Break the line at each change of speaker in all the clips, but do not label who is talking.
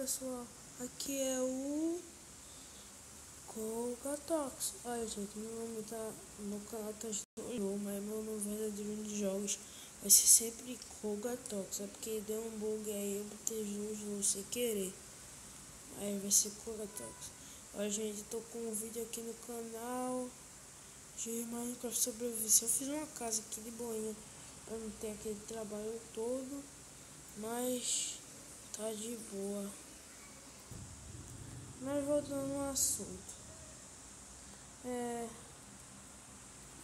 pessoal, aqui é o Colgatox. Olha gente, meu nome tá no canal tá novo, mas meu nome verdadeiro de jogos vai ser sempre Colgatox. É porque deu um bug aí, eu botei no sem querer. Aí vai ser Colgatox. Olha gente, tô com um vídeo aqui no canal de Minecraft sobrevivência. Eu fiz uma casa aqui de boinha, eu não tenho aquele trabalho todo, mas tá de boa. Mas voltando ao assunto,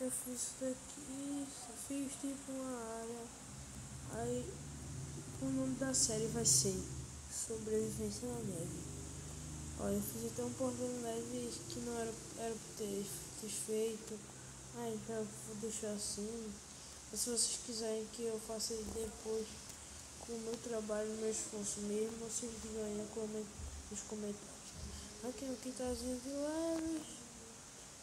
eu fiz isso daqui, fiz tipo uma área. Aí o nome da série vai ser Sobrevivência na Neve. Olha, eu fiz até um portão de neve que não era pra ter feito. Aí já vou deixar assim. Mas se vocês quiserem que eu faça isso depois com o meu trabalho, meu esforço mesmo, vocês digam aí nos comentários. Aqui no quintalzinho de leves,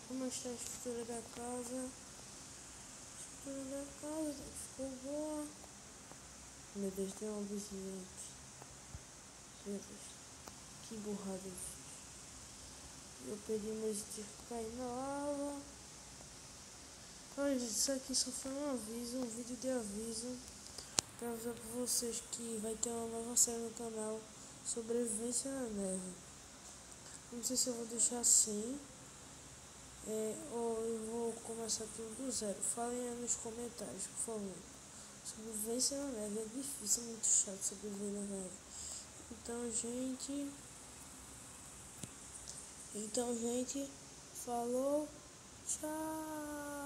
vou mostrar a estrutura da casa. A estrutura da casa ficou boa. Meu Deus, tem uma vizinha aqui. Meu Deus, que burrada eu fiz. Eu perdi meus itens pra cair na lava. Olha gente, isso aqui só foi um aviso, um vídeo de aviso pra avisar pra vocês que vai ter uma nova série no canal, Sobrevivência na Neve. Não sei se eu vou deixar assim, ou eu vou começar tudo do zero. Falem aí nos comentários, por favor. Sobrevivência na neve é difícil, é muito chato sobreviver na neve. Então, gente, falou, tchau.